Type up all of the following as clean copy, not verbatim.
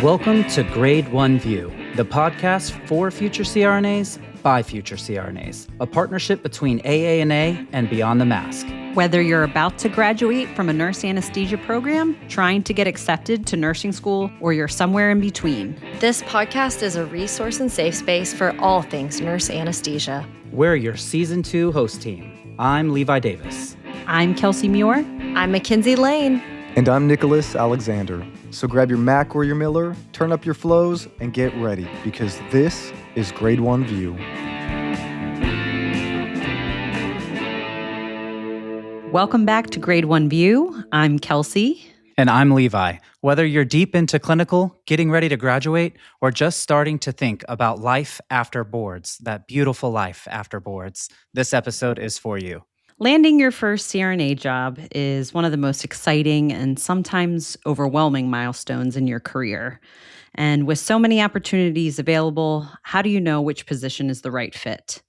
Welcome to Grade 1 View, the podcast for future CRNAs by future CRNAs, a partnership between AANA and Beyond the Mask. Whether you're about to graduate from a nurse anesthesia program, trying to get accepted to nursing school, or you're somewhere in between. This podcast is a resource and safe space for all things nurse anesthesia. We're your Season 2 host team. I'm Levi Davis. I'm Kelsey Muir. I'm Mackenzie Lane. And I'm Nicholas Alexander. So grab your Mac or your Miller, turn up your flows, and get ready, because this is Grade 1 View. Welcome back to Grade 1 View. I'm Kelsey. And I'm Levi. Whether you're deep into clinical, getting ready to graduate, or just starting to think about life after boards, that beautiful life after boards, this episode is for you. Landing your first CRNA job is one of the most exciting and sometimes overwhelming milestones in your career. And with so many opportunities available, how do you know which position is the right fit?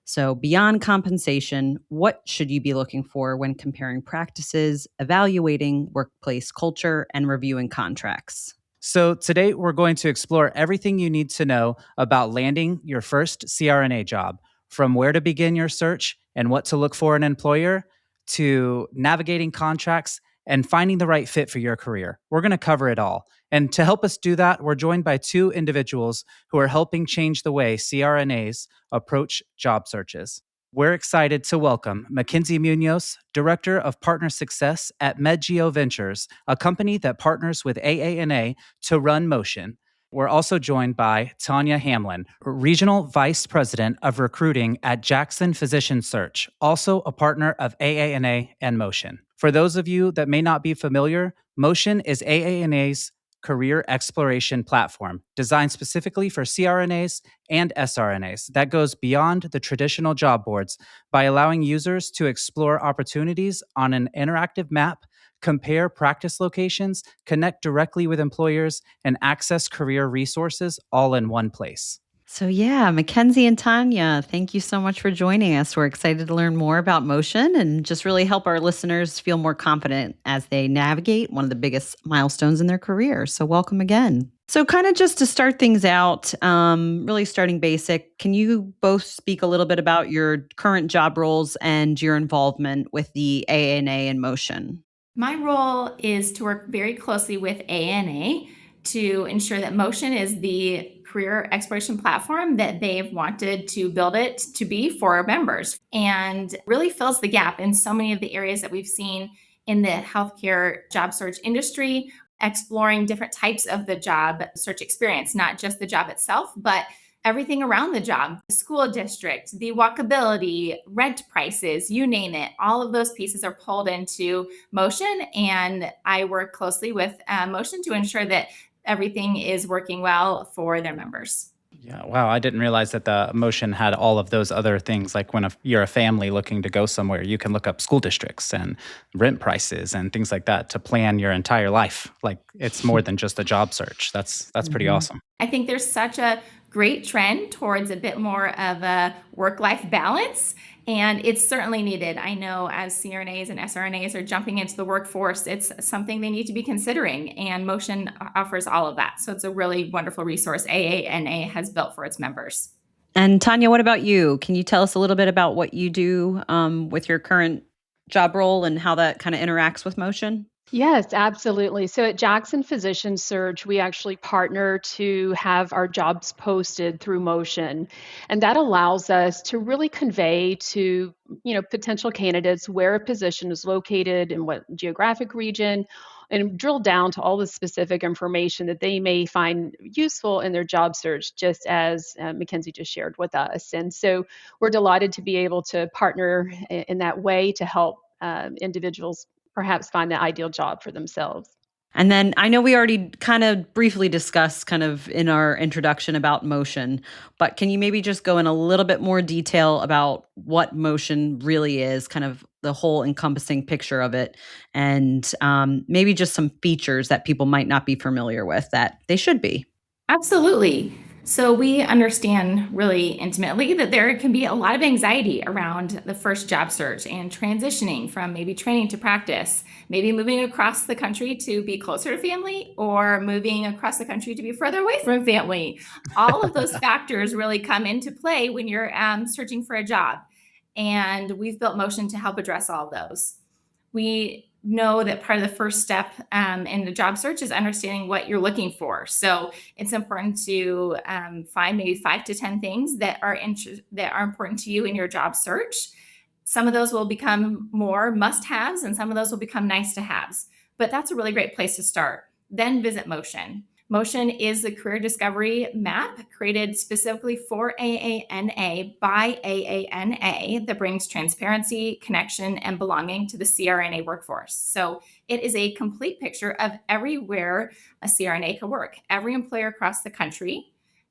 So beyond compensation, what should you be looking for when comparing practices, evaluating workplace culture, and reviewing contracts? So today we're going to explore everything you need to know about landing your first CRNA job, from where to begin your search and what to look for in an employer, to navigating contracts and finding the right fit for your career. We're going to cover it all. And to help us do that, we're joined by two individuals who are helping change the way CRNAs approach job searches. We're excited to welcome Mackenzie Munoz, Director of Partner Success at MedGeo Ventures, a company that partners with AANA to run Motion. We're also joined by Tanya Hamlin, Regional Vice President of Recruiting at Jackson Physician Search, also a partner of AANA and Motion. For those of you that may not be familiar, Motion is AANA's career exploration platform designed specifically for CRNAs and SRNAs that goes beyond the traditional job boards by allowing users to explore opportunities on an interactive map, compare practice locations, connect directly with employers, and access career resources all in one place. So Mackenzie and Tanya, thank you so much for joining us. We're excited to learn more about Motion and just really help our listeners feel more confident as they navigate one of the biggest milestones in their career. So welcome again. So kind of just to start things out, really starting basic, can you both speak a little bit about your current job roles and your involvement with the AANA and Motion? My role is to work very closely with ANA to ensure that Motion is the career exploration platform that they've wanted to build it to be for our members, and really fills the gap in so many of the areas that we've seen in the healthcare job search industry, exploring different types of the job search experience, not just the job itself, but everything around the job, the school district, the walkability, rent prices, you name it. All of those pieces are pulled into Motion, and I work closely with Motion to ensure that everything is working well for their members. Yeah, wow, I didn't realize that the Motion had all of those other things. Like when you're a family looking to go somewhere, you can look up school districts and rent prices and things like that to plan your entire life. Like it's more than just a job search. That's pretty awesome. I think there's such a great trend towards a bit more of a work-life balance, and it's certainly needed. I know as CRNAs and SRNAs are jumping into the workforce, it's something they need to be considering, and Motion offers all of that. So it's a really wonderful resource AANA has built for its members. And Tanya, what about you? Can you tell us a little bit about what you do with your current job role and how that kind of interacts with Motion? Yes, absolutely. So at Jackson Physician Search, we actually partner to have our jobs posted through Motion. And that allows us to really convey to, potential candidates where a position is located in what geographic region, and drill down to all the specific information that they may find useful in their job search, just as Mackenzie just shared with us. And so we're delighted to be able to partner in that way to help individuals perhaps find the ideal job for themselves. And then I know we already kind of briefly discussed kind of in our introduction about Motion, but can you maybe just go in a little bit more detail about what Motion really is, kind of the whole encompassing picture of it, and maybe just some features that people might not be familiar with that they should be? Absolutely. So we understand really intimately that there can be a lot of anxiety around the first job search and transitioning from maybe training to practice, maybe moving across the country to be closer to family or moving across the country to be further away from family. All of those factors really come into play when you're searching for a job. And we've built Motion to help address all of those. We know that part of the first step in the job search is understanding what you're looking for. So it's important to find maybe 5 to 10 things that are important to you in your job search. Some of those will become more must-haves, and some of those will become nice-to-haves. But that's a really great place to start. Then visit Motion. Motion is the career discovery map created specifically for AANA by AANA that brings transparency, connection, and belonging to the CRNA workforce. So it is a complete picture of everywhere a CRNA can work, every employer across the country.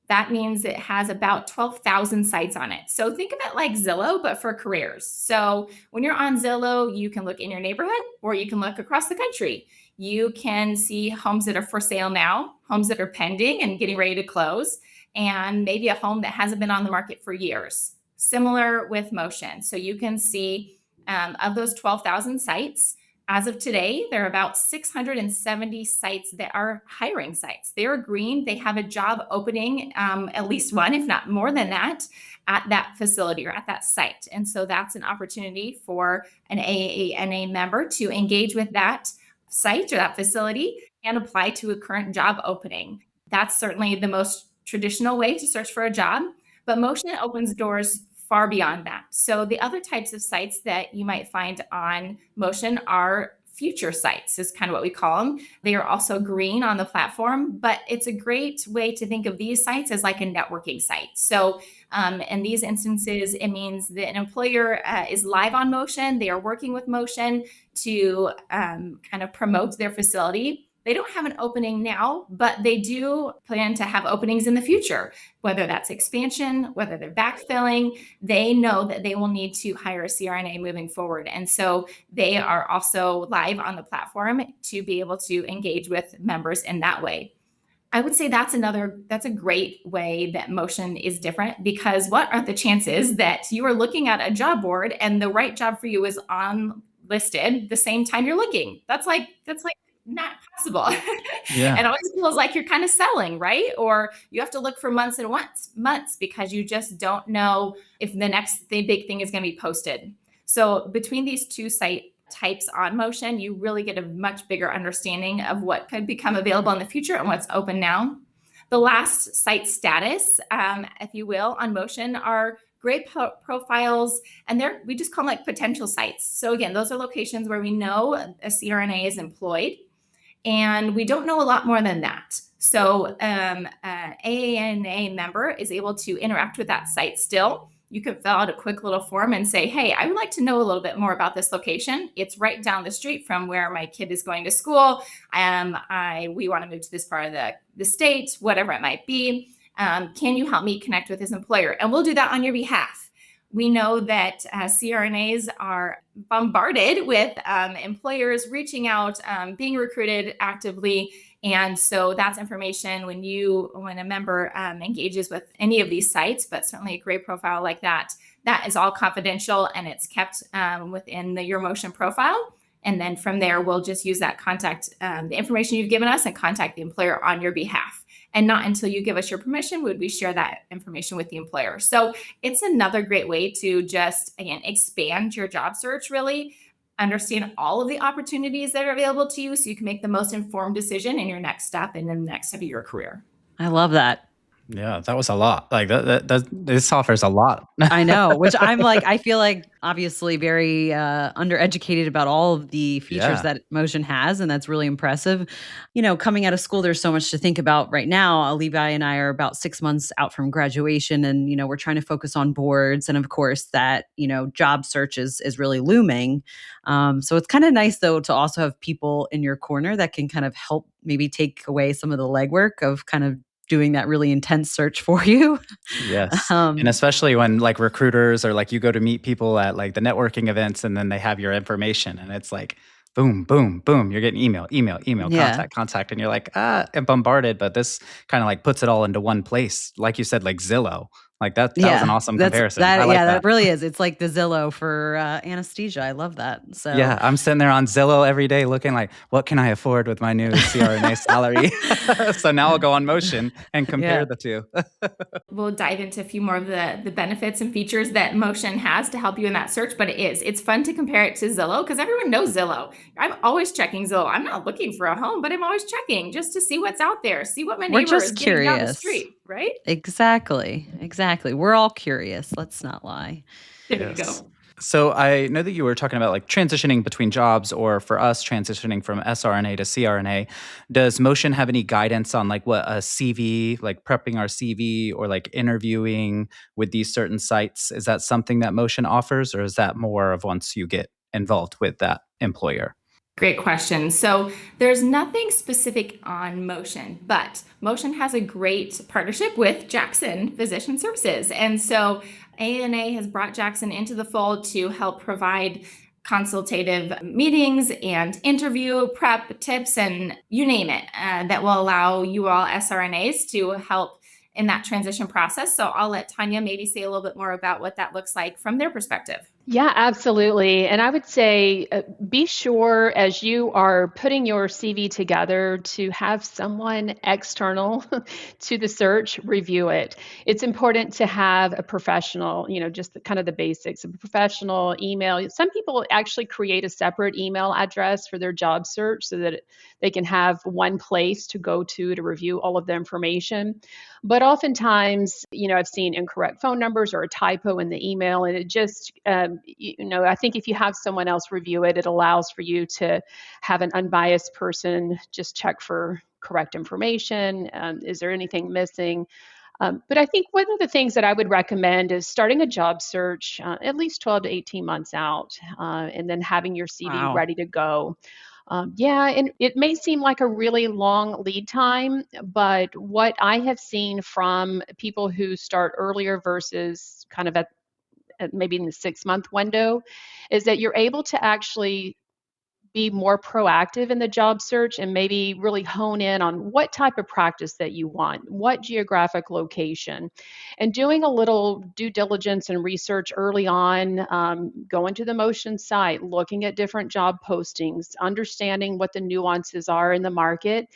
That means it has about 12,000 sites on it. So think of it like Zillow, but for careers. So when you're on Zillow, you can look in your neighborhood or you can look across the country. You can see homes that are for sale now, homes that are pending and getting ready to close, and maybe a home that hasn't been on the market for years. Similar with Motion. So you can see of those 12,000 sites, as of today, there are about 670 sites that are hiring sites. They are green. They have a job opening, at least one, if not more than that, at that facility or at that site. And so that's an opportunity for an AANA member to engage with that site or that facility and apply to a current job opening. That's certainly the most traditional way to search for a job, but Motion opens doors far beyond that. So the other types of sites that you might find on Motion are future sites, is kind of what we call them. They are also green on the platform, but it's a great way to think of these sites as like a networking site. So in these instances, it means that an employer is live on Motion. They are working with Motion to kind of promote their facility. They don't have an opening now, but they do plan to have openings in the future, whether that's expansion, whether they're backfilling. They know that they will need to hire a CRNA moving forward. And so they are also live on the platform to be able to engage with members in that way. I would say that's a great way that Motion is different, because what are the chances that you are looking at a job board and the right job for you is on listed the same time you're looking? That's like not possible. Yeah. It always feels like you're kind of selling, right? Or you have to look for months and months because you just don't know if the big thing is going to be posted. So between these two site types on Motion, you really get a much bigger understanding of what could become available in the future and what's open now. The last site status, if you will, on Motion are great profiles, and we just call them like potential sites. So again, those are locations where we know a CRNA is employed, and we don't know a lot more than that. So AANA member is able to interact with that site still. You can fill out a quick little form and say, hey, I would like to know a little bit more about this location. It's right down the street from where my kid is going to school. We want to move to this part of the state, whatever it might be. Can you help me connect with this employer? And we'll do that on your behalf. We know that CRNAs are bombarded with employers reaching out, being recruited actively. And so that's information when a member engages with any of these sites, but certainly a great profile like that is all confidential and it's kept within your Motion profile. And then from there, we'll just use that the information you've given us and contact the employer on your behalf. And not until you give us your permission would we share that information with the employer. So it's another great way to just, again, expand your job search, really understand all of the opportunities that are available to you so you can make the most informed decision in your next step and in the next step of your career. I love that. Yeah, that was a lot. Like this offers a lot. I know, which I feel like obviously very undereducated about all of the features that Motion has. And that's really impressive. Coming out of school, there's so much to think about right now. Levi and I are about 6 months out from graduation and, we're trying to focus on boards. And of course that, job search is really looming. So it's kind of nice though, to also have people in your corner that can kind of help maybe take away some of the legwork of kind of doing that really intense search for you. Yes. And especially when like recruiters or like you go to meet people at like the networking events and then they have your information and it's like, boom, boom, boom. You're getting email, Yeah. contact, and you're like, and bombarded. But this kind of like puts it all into one place. Like you said, like Zillow. Like that was an Yeah. awesome That's comparison. I that. like Yeah, that that. really is. It's like the Zillow for anesthesia. I love that. So Yeah, I'm sitting there on Zillow every day looking like, what can I afford with my new CRNA salary? So now I'll go on Motion and compare yeah. the two. We'll dive into a few more of the benefits and features that Motion has to help you in that search, but it's fun to compare it to Zillow because everyone knows Zillow. I'm always checking Zillow. I'm not looking for a home, but I'm always checking just to see what's out there, see what my We're neighbor is just getting down the curious. street, right? Exactly. Exactly. We're all curious. Let's not lie. There you Yes. go. So I know that you were talking about like transitioning between jobs, or for us transitioning from SRNA to CRNA. Does Motion have any guidance on like what a CV, like prepping our CV or like interviewing with these certain sites? Is that something that Motion offers, or is that more of once you get involved with that employer? Great question. So there's nothing specific on Motion, but Motion has a great partnership with Jackson Physician Services. And so ANA has brought Jackson into the fold to help provide consultative meetings and interview prep tips and you name it, that will allow you all SRNAs to help in that transition process. So I'll let Tanya maybe say a little bit more about what that looks like from their perspective. Yeah, absolutely. And I would say be sure as you are putting your CV together to have someone external to the search review it. It's important to have a professional, just kind of the basics of a professional email. Some people actually create a separate email address for their job search so that they can have one place to go to review all of the information. But oftentimes, I've seen incorrect phone numbers or a typo in the email, and it just, I think if you have someone else review it, it allows for you to have an unbiased person just check for correct information. Is there anything missing? But I think one of the things that I would recommend is starting a job search at least 12 to 18 months out, and then having your CV Wow. ready to go. Yeah, and it may seem like a really long lead time, but what I have seen from people who start earlier versus kind of at maybe in the 6 month window is that you're able to actually be more proactive in the job search and maybe really hone in on what type of practice that you want, what geographic location, and doing a little due diligence and research early on, going to the Motion site, looking at different job postings, understanding what the nuances are in the market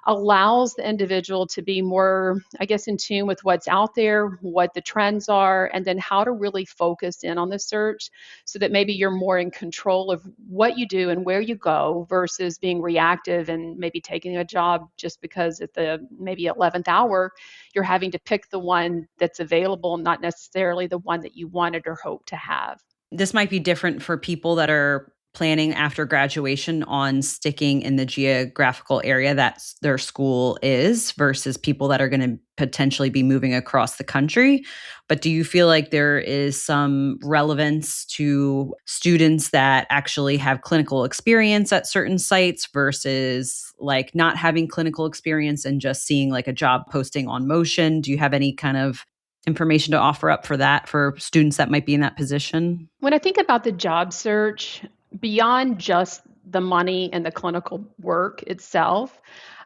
allows the individual to be more, I guess, in tune with what's out there, what the trends are, and then how to really focus in on the search so that maybe you're more in control of what you do and where you go versus being reactive and maybe taking a job just because at the maybe 11th hour, you're having to pick the one that's available, not necessarily the one that you wanted or hoped to have. This might be different for people that are planning after graduation on sticking in the geographical area that their school is versus people that are going to potentially be moving across the country. But do you feel like there is some relevance to students that actually have clinical experience at certain sites versus like not having clinical experience and just seeing like a job posting on Motion? Do you have any kind of information to offer up for that for students that might be in that position? When I think about the job search, beyond just the money and the clinical work itself,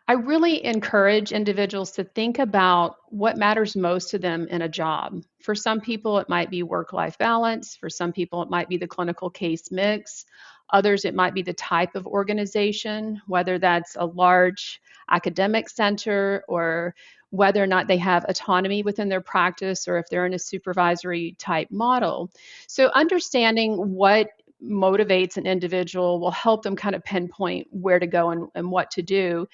I really encourage individuals to think about what matters most to them in a job. For some people, it might be work life balance. For some people, it might be the clinical case mix. Others, it might be the type of organization, whether that's a large academic center or whether or not they have autonomy within their practice or if they're in a supervisory type model. So, understanding what motivates an individual will help them kind of pinpoint where to go and what to do.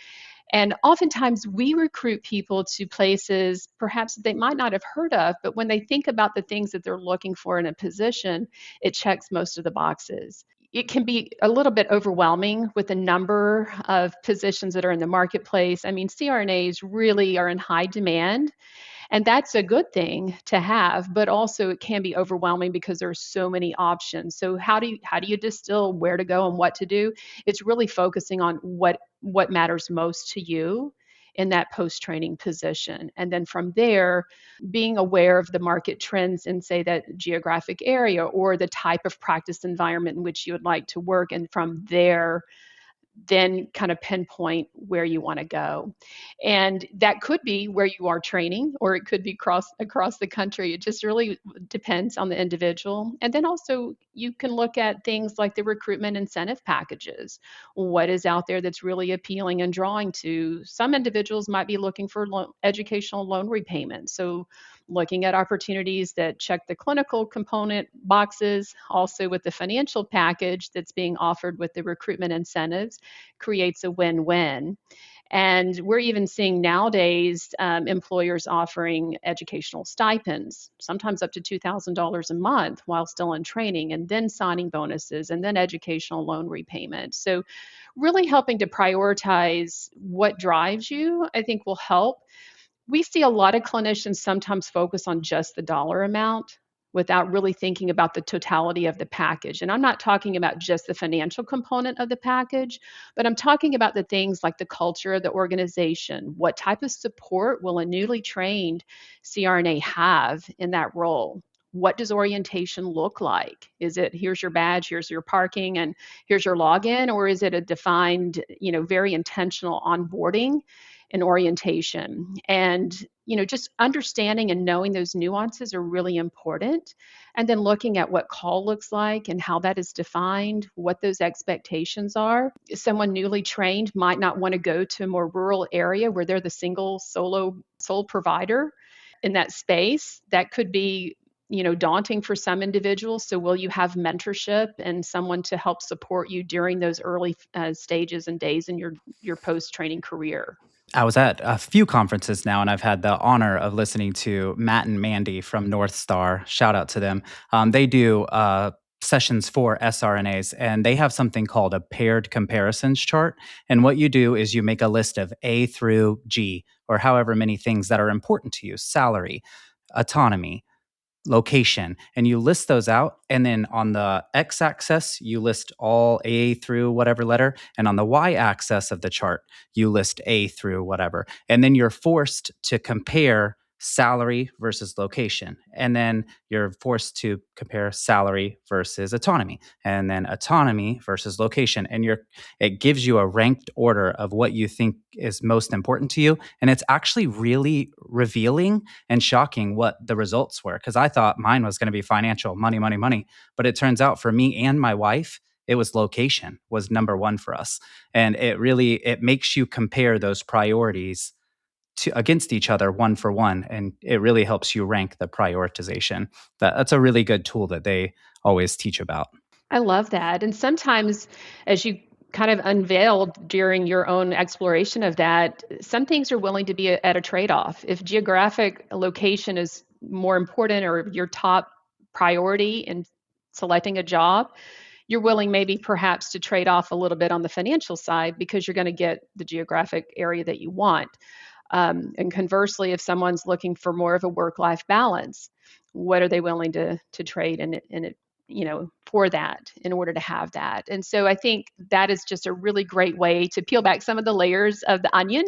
And oftentimes we recruit people to places perhaps they might not have heard of, but when they think about the things that they're looking for in a position, it checks most of the boxes. It can be a little bit overwhelming with the number of positions that are in the marketplace. I mean, CRNAs really are in high demand, and that's a good thing to have, but also it can be overwhelming because there are so many options. So how do you distill where to go and what to do? It's really focusing on what matters most to you in that post-training position. And then from there, being aware of the market trends in, say, that geographic area or the type of practice environment in which you would like to work. And from there, then kind of pinpoint where you want to go. And that could be where you are training, or it could be across the country. It just really depends on the individual. And then also you can look at things like the recruitment incentive packages. What is out there that's really appealing and drawing to some individuals might be looking for educational loan repayment. So looking at opportunities that check the clinical component boxes, also with the financial package that's being offered with the recruitment incentives, creates a win-win. And we're even seeing nowadays employers offering educational stipends, sometimes up to $2,000 a month while still in training, and then signing bonuses, and then educational loan repayment. So really helping to prioritize what drives you, I think will help. We see a lot of clinicians sometimes focus on just the dollar amount without really thinking about the totality of the package. And I'm not talking about just the financial component of the package, but I'm talking about the things like the culture of the organization. What type of support will a newly trained CRNA have in that role? What does orientation look like? Is it here's your badge, here's your parking, and here's your login? Or is it a defined, very intentional onboarding and orientation? And just understanding and knowing those nuances are really important. And then looking at what call looks like and how that is defined, what those expectations are. Someone newly trained might not want to go to a more rural area where they're the sole provider in that space. That could be daunting for some individuals. So will you have mentorship and someone to help support you during those early stages and days in your post-training career? I was at a few conferences now, and I've had the honor of listening to Matt and Mandy from North Star. Shout out to them. They do sessions for SRNAs, and they have something called a paired comparisons chart. And what you do is you make a list of A through G, or however many things that are important to you: salary, autonomy, location, and you list those out. And then on the x-axis you list all A through whatever letter, and on the y-axis of the chart you list A through whatever. And then you're forced to compare salary versus location, and then you're forced to compare salary versus autonomy, and then autonomy versus location. And it gives you a ranked order of what you think is most important to you. And it's actually really revealing and shocking what the results were, because I thought mine was going to be financial, money, money, money. But it turns out for me and my wife, it was location was number one for us. And it makes you compare those priorities against each other one for one. And it really helps you rank the prioritization. That's a really good tool that they always teach about. I love that. And sometimes, as you kind of unveiled during your own exploration of that, some things are willing to be at a trade-off. If geographic location is more important or your top priority in selecting a job, you're willing maybe perhaps to trade off a little bit on the financial side because you're going to get the geographic area that you want. And conversely, if someone's looking for more of a work-life balance, what are they willing to trade in it, for that in order to have that? And so I think that is just a really great way to peel back some of the layers of the onion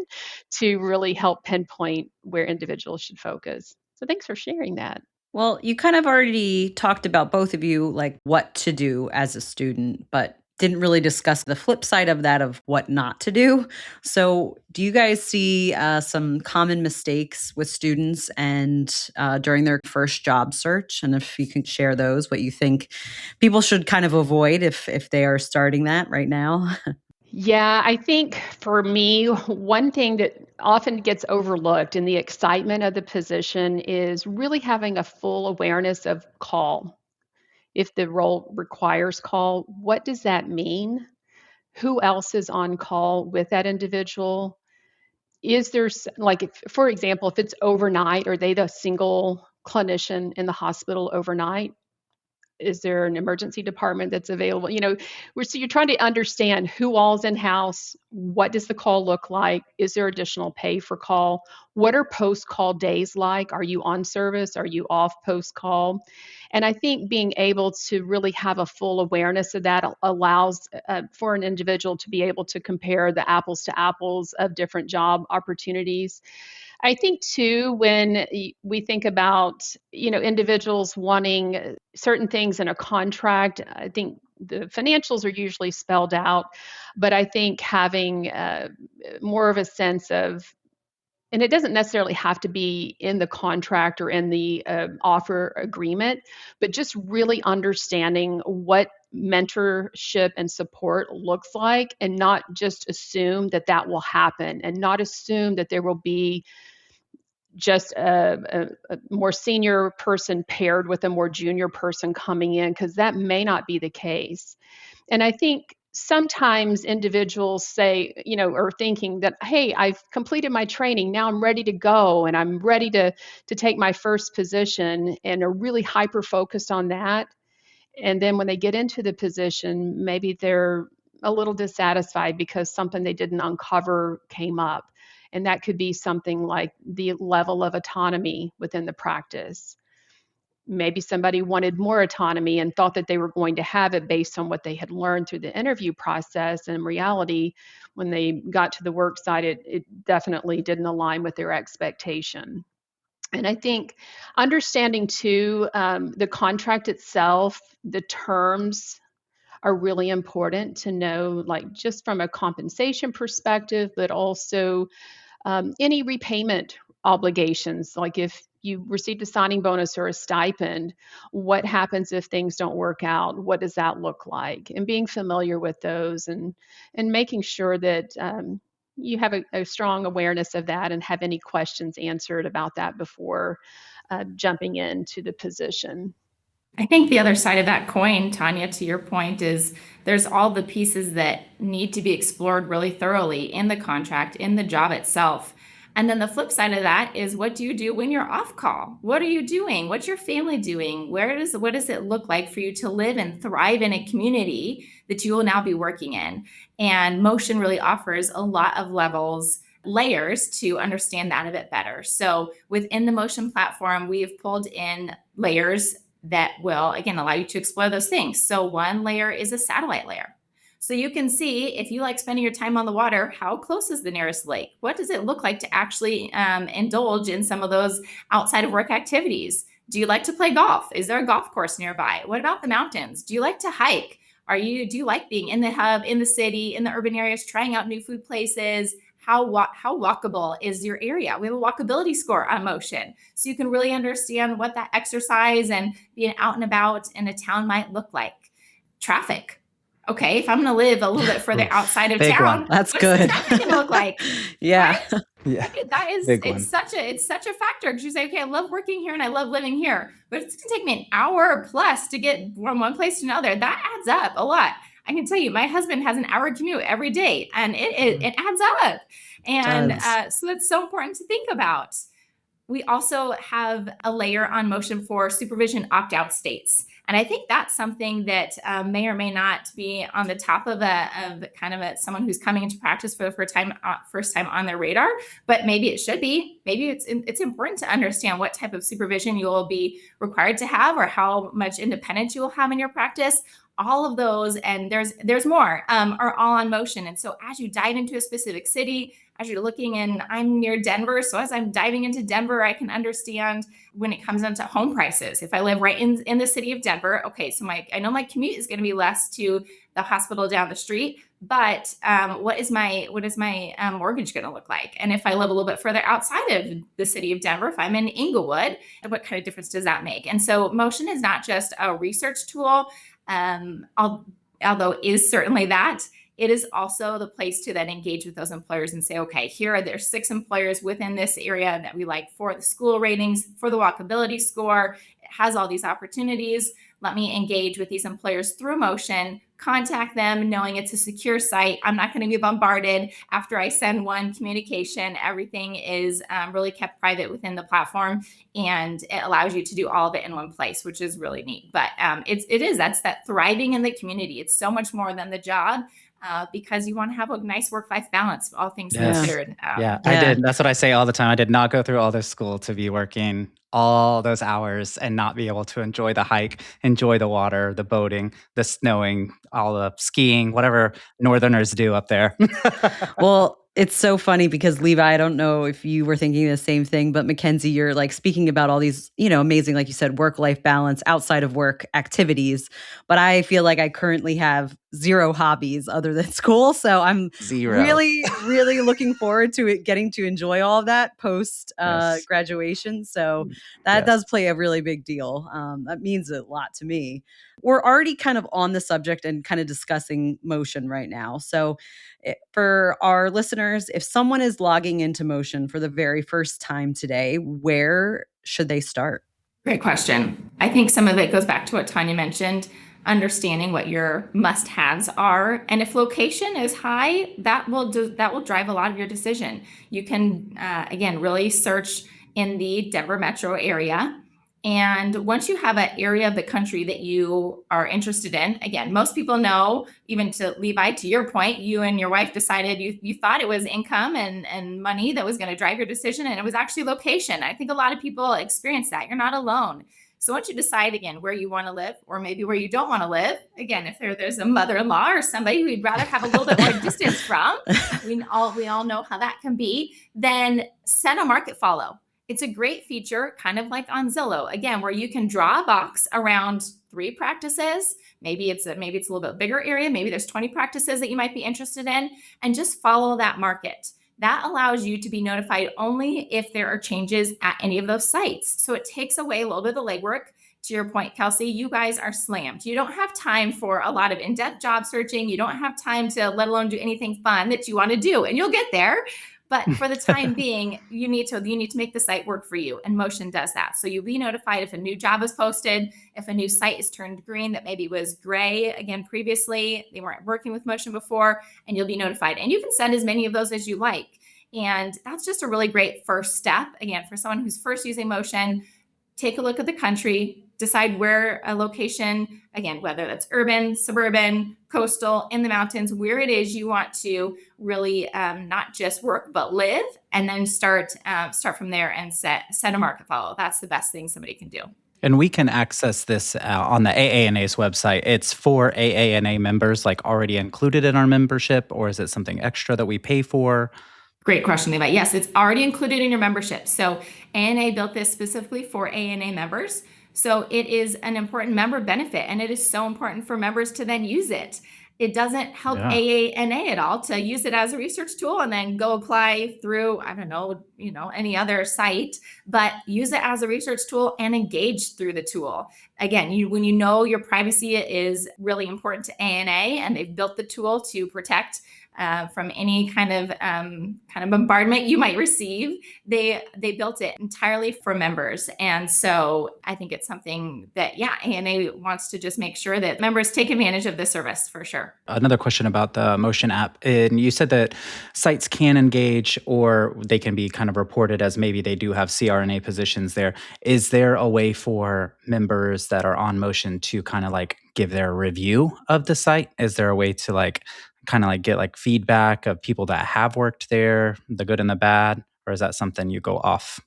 to really help pinpoint where individuals should focus. So thanks for sharing that. Well, you kind of already talked about, both of you, like what to do as a student, but didn't really discuss the flip side of that, of what not to do. So do you guys see some common mistakes with students and during their first job search? And if you can share those, what you think people should kind of avoid if they are starting that right now? Yeah, I think for me, one thing that often gets overlooked in the excitement of the position is really having a full awareness of call. If the role requires call, what does that mean? Who else is on call with that individual? Is there, like, for example, if it's overnight, are they the single clinician in the hospital overnight? Is there an emergency department that's available? So you're trying to understand who all's in house. What does the call look like? Is there additional pay for call? What are post call days like? Are you on service? Are you off post call? And I think being able to really have a full awareness of that allows for an individual to be able to compare the apples to apples of different job opportunities. I think too, when we think about, individuals wanting certain things in a contract, I think the financials are usually spelled out, but I think having more of a sense of, and it doesn't necessarily have to be in the contract or in the offer agreement, but just really understanding what mentorship and support looks like, and not just assume that that will happen, and not assume that there will be just a more senior person paired with a more junior person coming in, because that may not be the case. And I think sometimes individuals say, are thinking that, hey, I've completed my training, now I'm ready to go, and I'm ready to take my first position, and are really hyper focused on that. And then when they get into the position, maybe they're a little dissatisfied because something they didn't uncover came up. And that could be something like the level of autonomy within the practice. Maybe somebody wanted more autonomy and thought that they were going to have it based on what they had learned through the interview process. And in reality, when they got to the work site, it definitely didn't align with their expectation. And I think understanding too, the contract itself, the terms are really important to know, like just from a compensation perspective, but also any repayment obligations. Like if you received a signing bonus or a stipend, what happens if things don't work out? What does that look like? And being familiar with those, and making sure that you have a strong awareness of that, and have any questions answered about that before jumping into the position. I think the other side of that coin, Tanya, to your point, is there's all the pieces that need to be explored really thoroughly in the contract, in the job itself. And then the flip side of that is, what do you do when you're off call? What are you doing? What's your family doing? What does it look like for you to live and thrive in a community that you will now be working in? And Motion really offers a lot of layers to understand that a bit better. So within the Motion platform, we've pulled in layers that will, again, allow you to explore those things. So one layer is a satellite layer. So you can see, if you like spending your time on the water, how close is the nearest lake? What does it look like to actually indulge in some of those outside of work activities? Do you like to play golf? Is there a golf course nearby? What about the mountains? Do you like to hike? Do you like being in the hub, in the city, in the urban areas, trying out new food places? How walkable is your area? We have a walkability score on Motion, so you can really understand what that exercise and being out and about in a town might look like. Traffic. Okay, if I'm going to live a little bit further outside of Big town, one. That's what's good. the traffic going to look like? Yeah. Right? Yeah. That is, Big one. it's such a factor, because you say, okay, I love working here and I love living here, but it's going to take me an hour plus to get from one place to another. That adds up a lot. I can tell you, my husband has an hour commute every day, and it adds up. And so that's so important to think about. We also have a layer on Motion for supervision opt-out states. And I think that's something that may or may not be on the top of someone who's coming into practice for the first time on their radar, but maybe it should be. Maybe it's important to understand what type of supervision you will be required to have, or how much independence you will have in your practice. All of those, and there's more, are all on Motion. And so as you dive into a specific city, as you're looking, and I'm near Denver, so as I'm diving into Denver, I can understand when it comes into home prices. If I live right in the city of Denver, okay, so I know my commute is going to be less to the hospital down the street, but what is my mortgage going to look like? And if I live a little bit further outside of the city of Denver, if I'm in Inglewood, what kind of difference does that make? And so Motion is not just a research tool, although it is certainly that. It is also the place to then engage with those employers and say, okay, here are there 6 employers within this area that we like for the school ratings, for the walkability score. It has all these opportunities. Let me engage with these employers through Motion, contact them knowing it's a secure site. I'm not going to be bombarded after I send one communication. Everything is really kept private within the platform, and it allows you to do all of it in one place, which is really neat. But that's that thriving in the community. It's so much more than the job. Because you want to have a nice work-life balance, all things considered. I did. That's what I say all the time. I did not go through all this school to be working all those hours and not be able to enjoy the hike, enjoy the water, the boating, the snowing, all the skiing, whatever Northerners do up there. Well, it's so funny because Levi, I don't know if you were thinking the same thing, but Mackenzie, you're like speaking about all these, amazing, like you said, work-life balance outside of work activities. But I feel like I currently have 0 hobbies other than school. So I'm 0. really, really looking forward to it, getting to enjoy all of that post graduation. So that does play a really big deal. That means a lot to me. We're already kind of on the subject and kind of discussing motion right now. So for our listeners, if someone is logging into Motion for the very first time today, where should they start? Great question. I think some of it goes back to what Tanya mentioned, understanding what your must-haves are. And if location is high, that will drive a lot of your decision. You can, again, really search in the Denver metro area. And once you have an area of the country that you are interested in, again, most people know, even to Levi, to your point, you and your wife decided you thought it was income and money that was going to drive your decision, and it was actually location. I think a lot of people experience that. You're not alone. So once you decide, again, where you want to live, or maybe where you don't want to live, again, if there's a mother-in-law or somebody who you'd rather have a little bit more distance from, we all know how that can be, then set a market follow. It's a great feature, kind of like on Zillow, again, where you can draw a box around 3 practices. Maybe it's a little bit bigger area. Maybe there's 20 practices that you might be interested in, and just follow that market. That allows you to be notified only if there are changes at any of those sites. So it takes away a little bit of the legwork. To your point, Kelsey, you guys are slammed. You don't have time for a lot of in-depth job searching. You don't have time to let alone do anything fun that you want to do, and you'll get there. But for the time being, you need to make the site work for you, and Motion does that. So you'll be notified if a new job is posted, if a new site is turned green that maybe was gray again previously, they weren't working with Motion before, and you'll be notified. And you can send as many of those as you like. And that's just a really great first step. Again, for someone who's first using Motion, take a look at the country, decide where a location, again, whether that's urban, suburban, coastal, in the mountains, where it is you want to really not just work, but live, and then start from there and set a market follow. That's the best thing somebody can do. And we can access this on the AANA's website. It's for AANA members, like already included in our membership, or is it something extra that we pay for? Great question, Levi. Yes, it's already included in your membership. So ANA built this specifically for ANA members. So it is an important member benefit, and it is so important for members to then use it. It doesn't help AANA at all to use it as a research tool and then go apply through, I don't know, any other site, but use it as a research tool and engage through the tool. Again, when you know your privacy is really important to ANA, and they've built the tool to protect from any kind of bombardment you might receive. They built it entirely for members. And so I think it's something that, ANA wants to just make sure that members take advantage of the service for sure. Another question about the Motion app. And you said that sites can engage, or they can be kind of reported as maybe they do have CRNA positions there. Is there a way for members that are on Motion to kind of like give their review of the site? Is there a way to kind of get feedback of people that have worked there, the good and the bad? Or is that something you go off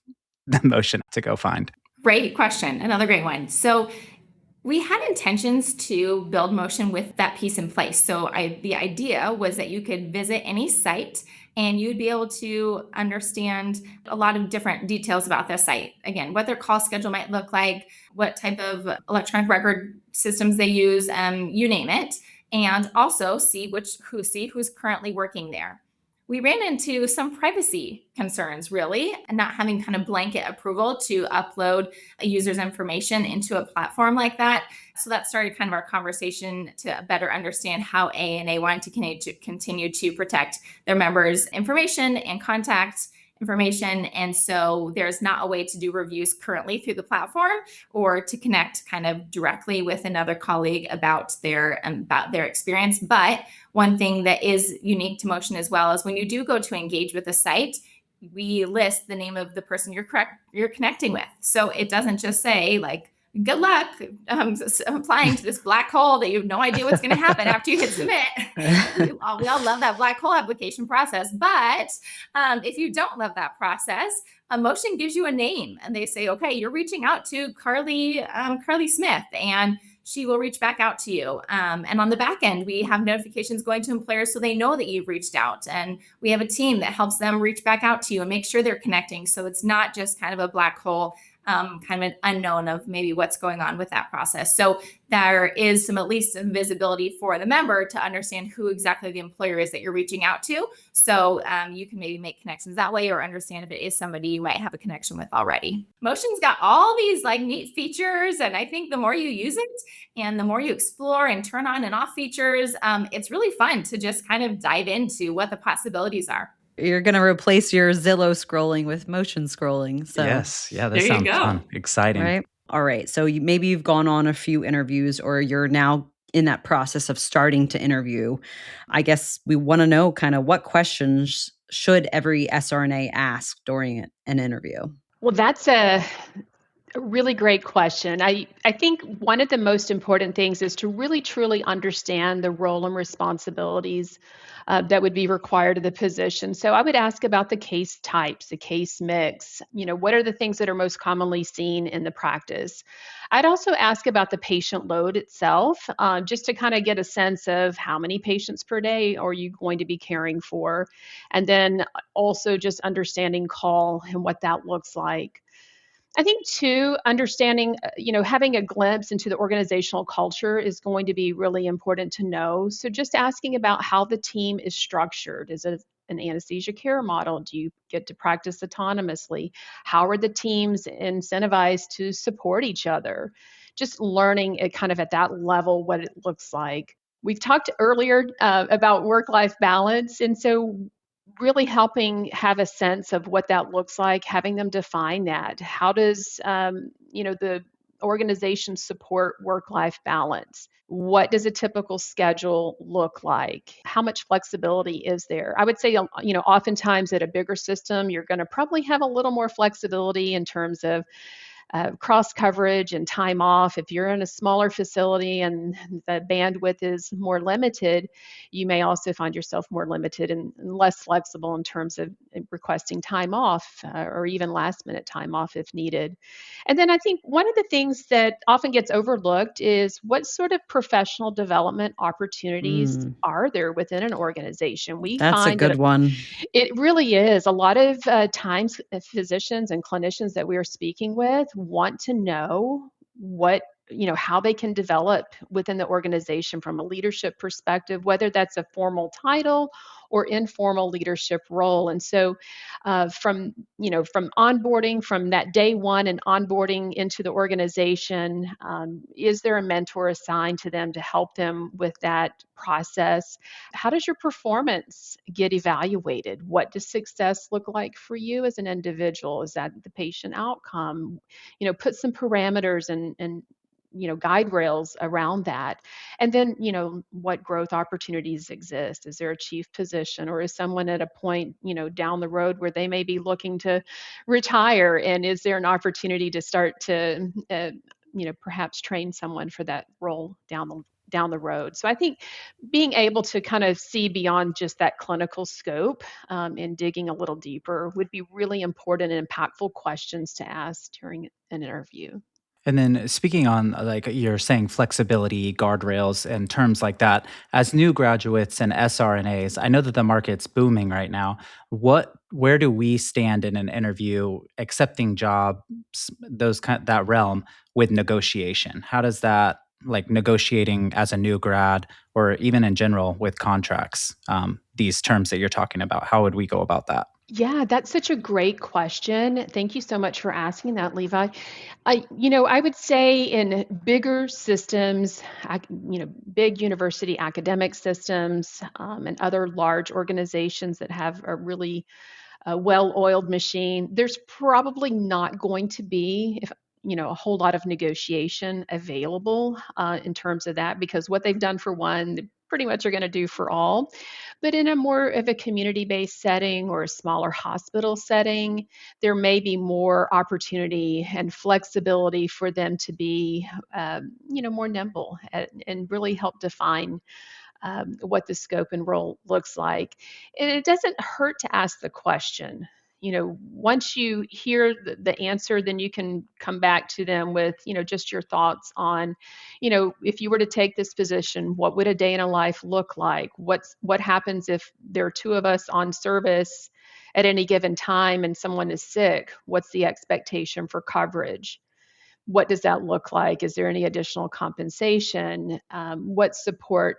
the Motion to go find? Great question. Another great one. So we had intentions to build Motion with that piece in place. So the idea was that you could visit any site and you'd be able to understand a lot of different details about the site. Again, what their call schedule might look like, what type of electronic record systems they use, you name it. And also see who's currently working there. We ran into some privacy concerns, really, and not having kind of blanket approval to upload a user's information into a platform like that. So that started kind of our conversation to better understand how ANA wanted to continue to protect their members' information and contacts information. And so there's not a way to do reviews currently through the platform or to connect kind of directly with another colleague about their experience. But one thing that is unique to Motion as well is when you do go to engage with a site, we list the name of the person you're connecting with. So it doesn't just say like, good luck applying to this black hole that you have no idea what's going to happen after you hit submit. we all love that black hole application process. But if you don't love that process, Motion gives you a name and they say, okay, you're reaching out to Carly Smith, and she will reach back out to you. And on the back end, we have notifications going to employers so they know that you've reached out. And we have a team that helps them reach back out to you and make sure they're connecting. So it's not just kind of a black hole, kind of an unknown of maybe what's going on with that process. So there is at least some visibility for the member to understand who exactly the employer is that you're reaching out to. So you can maybe make connections that way or understand if it is somebody you might have a connection with already. Motion's got all these like neat features. And I think the more you use it and the more you explore and turn on and off features, it's really fun to just kind of dive into what the possibilities are. You're going to replace your Zillow scrolling with Motion scrolling. So Yes. Yeah, that There you sounds go. fun. Exciting. right. All right. So maybe you've gone on a few interviews or you're now in that process of starting to interview. I guess we want to know kind of what questions should every SRNA ask during an interview? Well, that's a really great question. I think one of the most important things is to really truly understand the role and responsibilities that would be required of the position. So I would ask about the case types, the case mix. What are the things that are most commonly seen in the practice? I'd also ask about the patient load itself, just to kind of get a sense of how many patients per day are you going to be caring for, and then also just understanding call and what that looks like. I think too, understanding, having a glimpse into the organizational culture is going to be really important to know. So just asking about how the team is structured. Is it an anesthesia care model? Do you get to practice autonomously? How are the teams incentivized to support each other? Just learning it kind of at that level what it looks like. We've talked earlier about work-life balance, and so really helping have a sense of what that looks like, having them define that. How does the organization support work-life balance? What does a typical schedule look like? How much flexibility is there? I would say, oftentimes at a bigger system, you're going to probably have a little more flexibility in terms of cross coverage and time off. If you're in a smaller facility and the bandwidth is more limited, you may also find yourself more limited and less flexible in terms of requesting time off or even last minute time off if needed. And then I think one of the things that often gets overlooked is what sort of professional development opportunities are there within an organization. We That's a find good that one. it really is. A lot of times, physicians and clinicians that we are speaking with want to know how they can develop within the organization from a leadership perspective, whether that's a formal title or informal leadership role. And so, from onboarding, from that day one and onboarding into the organization, is there a mentor assigned to them to help them with that process? How does your performance get evaluated? What does success look like for you as an individual? Is that the patient outcome? Put some parameters and guide rails around that. And then, what growth opportunities exist? Is there a chief position, or is someone at a point, down the road where they may be looking to retire? And is there an opportunity to start to, perhaps train someone for that role down the road? So I think being able to kind of see beyond just that clinical scope, and digging a little deeper would be really important and impactful questions to ask during an interview. And then speaking on like you're saying flexibility, guardrails, and terms like that, as new graduates and SRNAs, I know that the market's booming right now. Where do we stand in an interview, accepting jobs, that realm with negotiation? How does that like negotiating as a new grad or even in general with contracts, these terms that you're talking about, how would we go about that? Yeah, that's such a great question. Thank you so much for asking that, Levi. I would say in bigger systems, big university academic systems, and other large organizations that have a really a well-oiled machine, there's probably not going to be, if a whole lot of negotiation available in terms of that, because what they've done for one, they pretty much are going to do for all. But in a more of a community-based setting or a smaller hospital setting, there may be more opportunity and flexibility for them to be, more nimble and really help define what the scope and role looks like. And it doesn't hurt to ask the question. Once you hear the answer, then you can come back to them with, just your thoughts on, if you were to take this position, what would a day in a life look like? What happens if there are two of us on service at any given time and someone is sick? What's the expectation for coverage? What does that look like? Is there any additional compensation? What support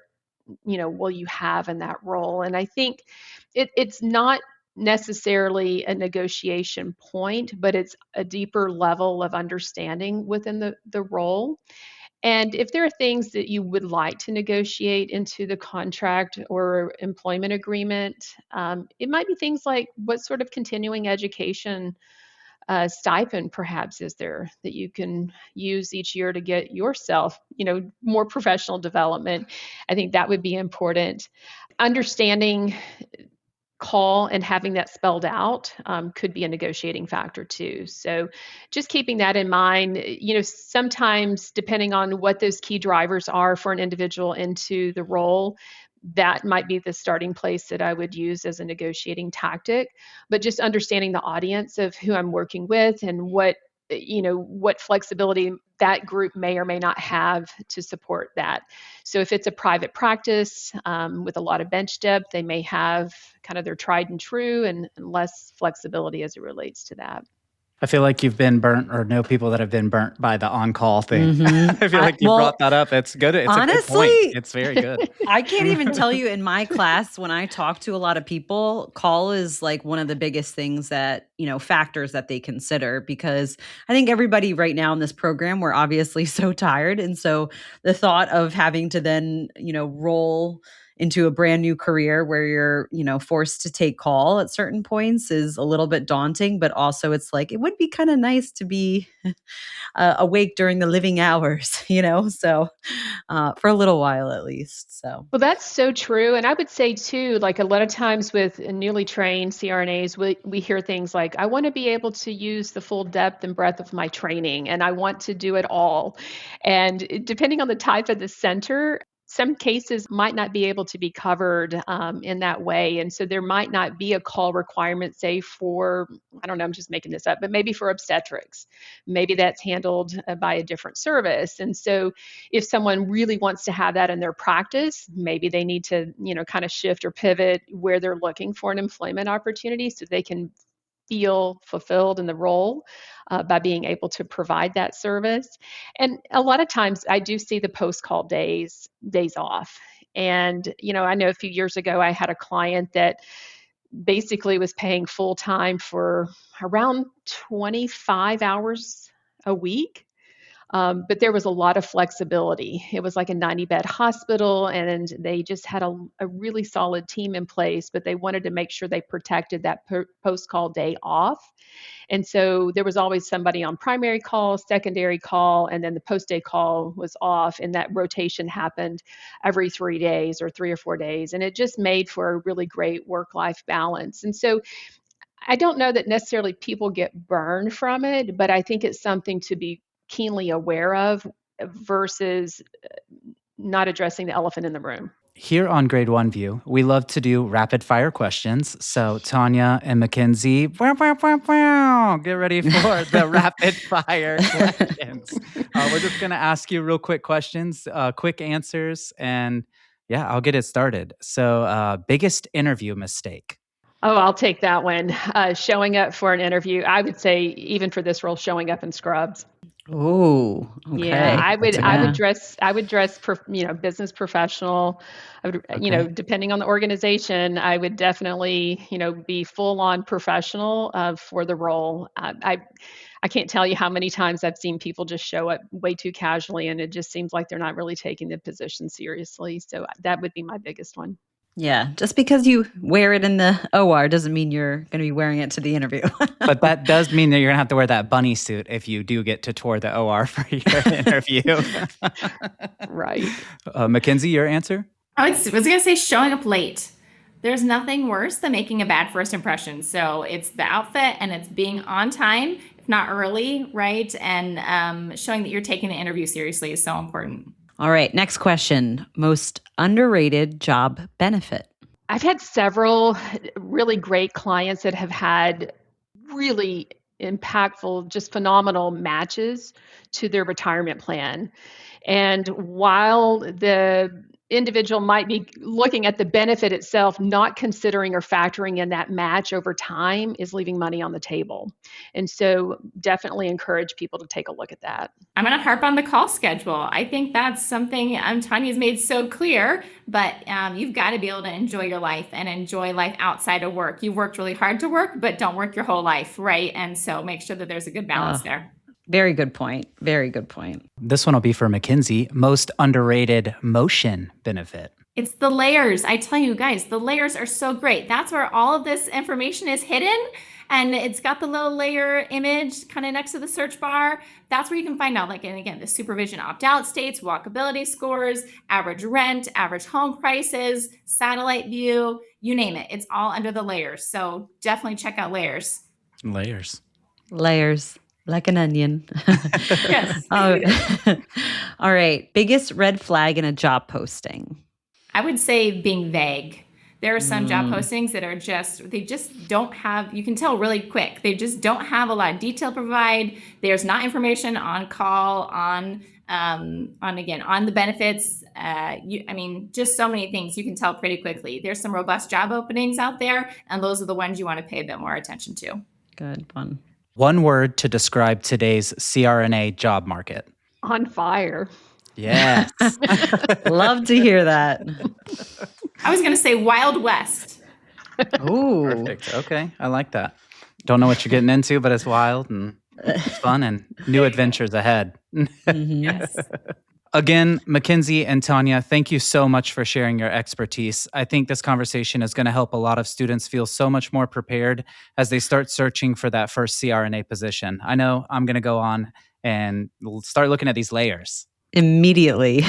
will you have in that role? And I think it's not necessarily a negotiation point, but it's a deeper level of understanding within the role. And if there are things that you would like to negotiate into the contract or employment agreement, it might be things like what sort of continuing education stipend perhaps is there that you can use each year to get yourself, more professional development. I think that would be important. Understanding call and having that spelled out could be a negotiating factor too. So just keeping that in mind, sometimes depending on what those key drivers are for an individual into the role, that might be the starting place that I would use as a negotiating tactic. But just understanding the audience of who I'm working with and what flexibility that group may or may not have to support that. So if it's a private practice with a lot of bench depth, they may have kind of their tried and true and less flexibility as it relates to that. I feel like you've been burnt or know people that have been burnt by the on-call thing. Mhm. I feel like you brought that up. It's good. It's a good Honestly, point. It's very good. I can't even tell you in my class when I talk to a lot of people, call is like one of the biggest things that, factors that they consider, because I think everybody right now in this program, we're obviously so tired. And so the thought of having to then, roll into a brand new career where you're, forced to take call at certain points is a little bit daunting, but also it's like, it would be kind of nice to be awake during the living hours, so for a little while at least. So, well, that's so true. And I would say too, like a lot of times with newly trained CRNAs, we hear things like, I want to be able to use the full depth and breadth of my training, and I want to do it all. And depending on the type of the center, some cases might not be able to be covered in that way. And so there might not be a call requirement, say for, I don't know, I'm just making this up, but maybe for obstetrics. Maybe that's handled by a different service. And so if someone really wants to have that in their practice, maybe they need to, kind of shift or pivot where they're looking for an employment opportunity so they can feel fulfilled in the role by being able to provide that service. And a lot of times I do see the post-call days off. And, I know a few years ago I had a client that basically was paying full time for around 25 hours a week. But there was a lot of flexibility. It was like a 90-bed hospital, and they just had a really solid team in place, but they wanted to make sure they protected that post-call day off. And so there was always somebody on primary call, secondary call, and then the post-day call was off, and that rotation happened every 3 days or 3 or 4 days. And it just made for a really great work-life balance. And so I don't know that necessarily people get burned from it, but I think it's something to be keenly aware of versus not addressing the elephant in the room. Here on Grade One View, we love to do rapid fire questions. So Tanya and Mackenzie, get ready for the rapid fire questions. We're just going to ask you real quick questions, quick answers, and yeah, I'll get it started. So biggest interview mistake? Oh, I'll take that one. Showing up for an interview, I would say even for this role, showing up in scrubs. oh, okay. Yeah, I would Yeah. dress business professional. I would, Okay. depending on the organization, I would definitely, be full on professional for the role. I can't tell you how many times I've seen people just show up way too casually, and it just seems like they're not really taking the position seriously. So that would be my biggest one. Yeah, just because you wear it in the OR doesn't mean you're going to be wearing it to the interview. But that does mean that you're going to have to wear that bunny suit if you do get to tour the OR for your interview. Right. Mackenzie, your answer? I was going to say showing up late. There's nothing worse than making a bad first impression. So it's the outfit and it's being on time, if not early, right? And showing that you're taking the interview seriously is so important. All right, next question. Most underrated job benefit? I've had several really great clients that have had really impactful, just phenomenal matches to their retirement plan. And while the individual might be looking at the benefit itself, not considering or factoring in that match over time is leaving money on the table. And so definitely encourage people to take a look at that. I'm going to harp on the call schedule. I think that's something Tanya's made so clear, but you've got to be able to enjoy your life and enjoy life outside of work. You've worked really hard to work, but don't work your whole life, right? And so make sure that there's a good balance there. Very good point. Very good point. This one will be for Mackenzie. Most underrated motion benefit. It's the layers. I tell you guys, the layers are so great. That's where all of this information is hidden. And it's got the little layer image kind of next to the search bar. That's where you can find out, like, and again, the supervision opt-out states, walkability scores, average rent, average home prices, satellite view, you name it. It's all under the layers. So definitely check out layers. Layers. Like an onion. Yes. All right. Biggest red flag in a job posting? I would say being vague. There are some job postings that are they just don't have, you can tell really quick. They just don't have a lot of detail to provide. There's not information on call, on the benefits. Just so many things you can tell pretty quickly. There's some robust job openings out there, and those are the ones you want to pay a bit more attention to. Good one. One word to describe today's CRNA job market. On fire. Yes. Love to hear that. I was going to say Wild West. Ooh. Perfect. Okay. I like that. Don't know what you're getting into, but it's wild and it's fun and new adventures ahead. Yes. Again, Mackenzie and Tanya, thank you so much for sharing your expertise. I think this conversation is going to help a lot of students feel so much more prepared as they start searching for that first CRNA position. I know I'm going to go on and start looking at these layers. Immediately.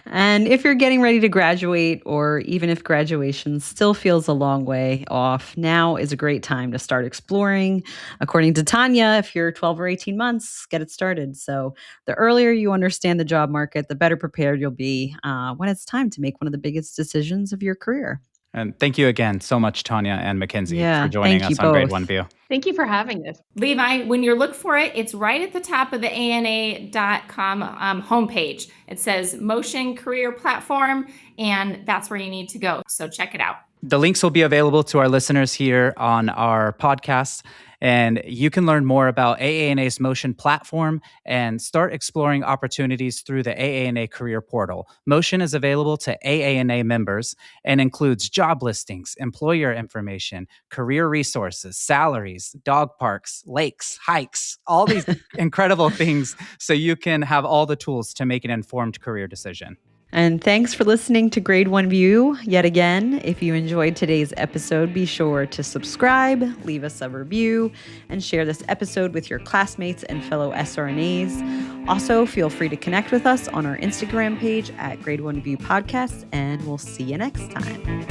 And if you're getting ready to graduate, or even if graduation still feels a long way off, now is a great time to start exploring. According to Tanya, if you're 12 or 18 months, get it started. So the earlier you understand the job market, the better prepared you'll be when it's time to make one of the biggest decisions of your career. And thank you again so much, Tanya and Mackenzie, for joining us on both. Grade 1 View. Thank you for having us. Levi, when you look for it, it's right at the top of the ANA.com homepage. It says Motion Career Platform, and that's where you need to go. So check it out. The links will be available to our listeners here on our podcast, and you can learn more about AANA's Motion platform and start exploring opportunities through the AANA Career Portal. Motion is available to AANA members and includes job listings, employer information, career resources, salaries, dog parks, lakes, hikes, all these incredible things so you can have all the tools to make an informed career decision. And thanks for listening to Grade 1 View yet again. If you enjoyed today's episode, be sure to subscribe, leave us a review, and share this episode with your classmates and fellow SRNAs. Also, feel free to connect with us on our Instagram page at Grade 1 View Podcast, and we'll see you next time.